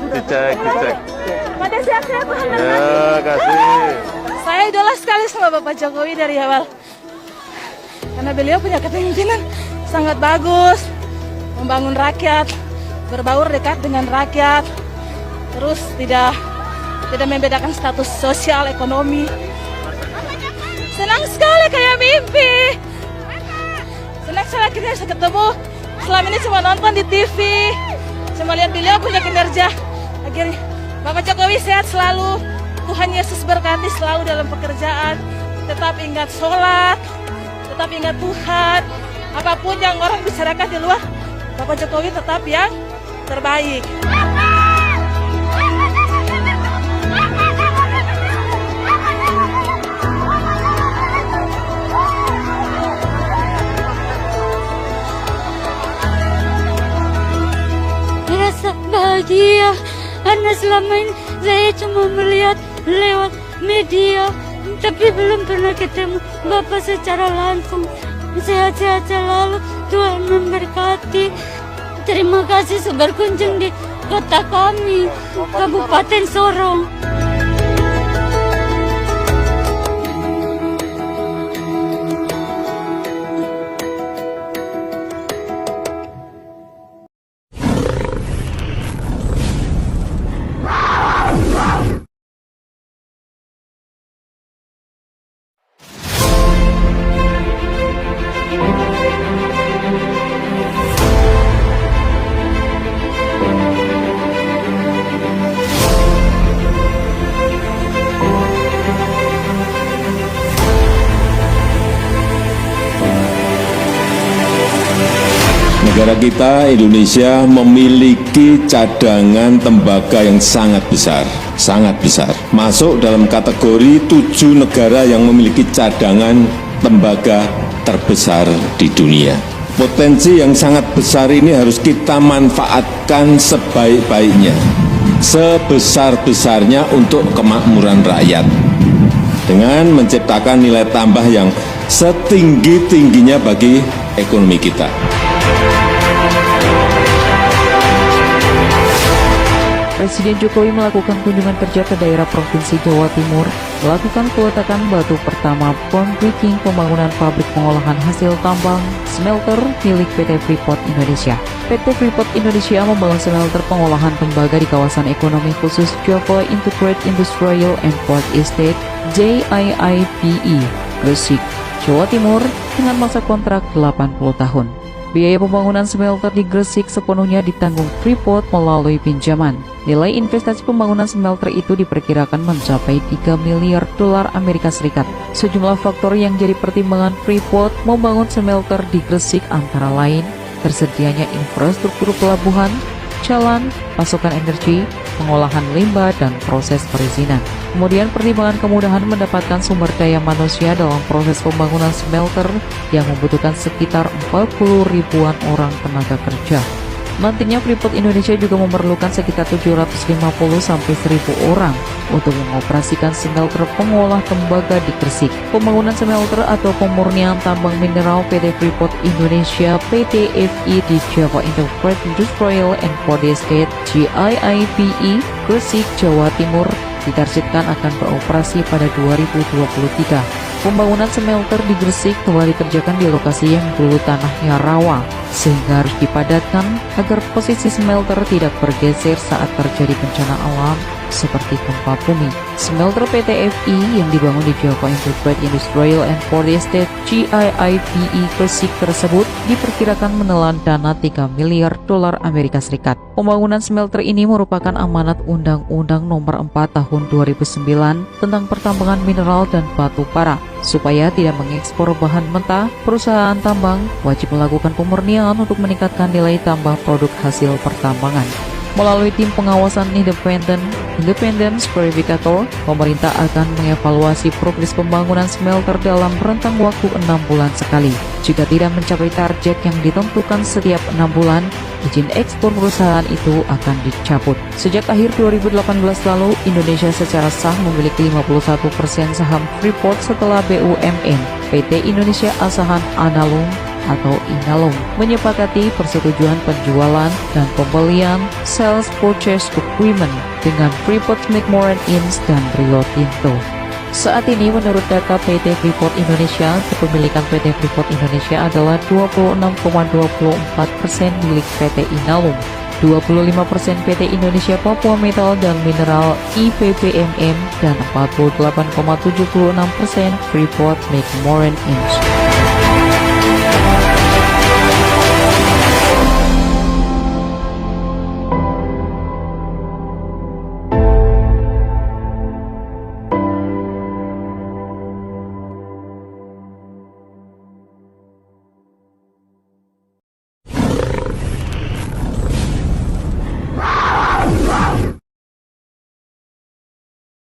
Dicek. Pada siap-siap Ya, kasih. Saya idola sekali sama Bapak Jokowi dari awal. Karena beliau punya kepemimpinan sangat bagus, membangun rakyat, berbaur dekat dengan rakyat, terus tidak membedakan status sosial ekonomi. Senang sekali kayak mimpi. Senang sekali akhirnya saya ketemu. Selama ini cuma nonton di TV, cuma lihat beliau punya kinerja. Akhirnya Bapak Jokowi sehat selalu. Tuhan Yesus berkati selalu dalam pekerjaan. Tetap ingat sholat, tetap ingat Tuhan. Apapun yang orang bicarakan di luar, Bapak Jokowi tetap yang terbaik. Rasa bahagia karena selama ini saya cuma melihat lewat media, tapi belum pernah ketemu Bapak secara langsung. Sehat-sehat selalu, Tuhan memberkati. Terima kasih sudah berkunjung di kota kami, Kabupaten Sorong. Negara kita, Indonesia, memiliki cadangan tembaga yang sangat besar, masuk dalam kategori 7 negara yang memiliki cadangan tembaga terbesar di dunia. Potensi yang sangat besar ini harus kita manfaatkan sebaik-baiknya, sebesar-besarnya untuk kemakmuran rakyat, dengan menciptakan nilai tambah yang setinggi-tingginya bagi ekonomi kita. Presiden Jokowi melakukan kunjungan kerja ke daerah Provinsi Jawa Timur, melakukan peletakan batu pertama groundbreaking pembangunan pabrik pengolahan hasil tambang smelter milik PT Freeport Indonesia. PT Freeport Indonesia membangun smelter pengolahan tembaga di kawasan ekonomi khusus Java Integrated Industrial and Port Estate (JIIPE), Gresik, Jawa Timur dengan masa kontrak 80 tahun. Biaya pembangunan smelter di Gresik sepenuhnya ditanggung Freeport melalui pinjaman. Nilai investasi pembangunan smelter itu diperkirakan mencapai 3 miliar dolar Amerika Serikat. Sejumlah faktor yang jadi pertimbangan Freeport membangun smelter di Gresik antara lain tersedianya infrastruktur pelabuhan, jalan, pasokan energi, pengolahan limbah, dan proses perizinan. Kemudian pertimbangan kemudahan mendapatkan sumber daya manusia dalam proses pembangunan smelter yang membutuhkan sekitar 40 ribuan orang tenaga kerja. Nantinya Freeport Indonesia juga memerlukan sekitar 750 sampai 1.000 orang untuk mengoperasikan smelter pengolah tembaga di Gresik. Pembangunan smelter atau pemurnian tambang mineral PT Freeport Indonesia (PT-FI) di Java Integrated Industrial and Port Estate (JIIPE) Gresik, Jawa Timur ditargetkan akan beroperasi pada 2023. Pembangunan smelter di Gresik telah dikerjakan di lokasi yang dulu tanahnya rawa, sehingga harus dipadatkan agar posisi smelter tidak bergeser saat terjadi bencana alam seperti gempa bumi. Smelter PT-FI yang dibangun di Java Integrated Industrial and Port Estate (JIIPE) Gresik tersebut diperkirakan menelan dana 3 miliar dolar Amerika Serikat. Pembangunan smelter ini merupakan amanat Undang-Undang Nomor 4 Tahun 2009 tentang pertambangan mineral dan batu bara. Supaya tidak mengekspor bahan mentah, perusahaan tambang wajib melakukan pemurnian untuk meningkatkan nilai tambah produk hasil pertambangan. Melalui tim pengawasan Independence Verificator, pemerintah akan mengevaluasi progres pembangunan smelter dalam rentang waktu 6 bulan sekali. Jika tidak mencapai target yang ditentukan setiap 6 bulan, izin ekspor perusahaan itu akan dicabut. Sejak akhir 2018 lalu, Indonesia secara sah memiliki 51% saham Freeport setelah BUMN, PT Indonesia Asahan Analum, atau Inalum menyepakati persetujuan penjualan dan pembelian Sales Purchase Agreement dengan Freeport-McMoRan Inc. dan Rio Tinto. Saat ini menurut data PT Freeport Indonesia, kepemilikan PT Freeport Indonesia adalah 26,24% milik PT Inalum, 25% PT Indonesia Papua Metal dan Mineral IPPMM, dan 48,76% Freeport-McMoRan Inc.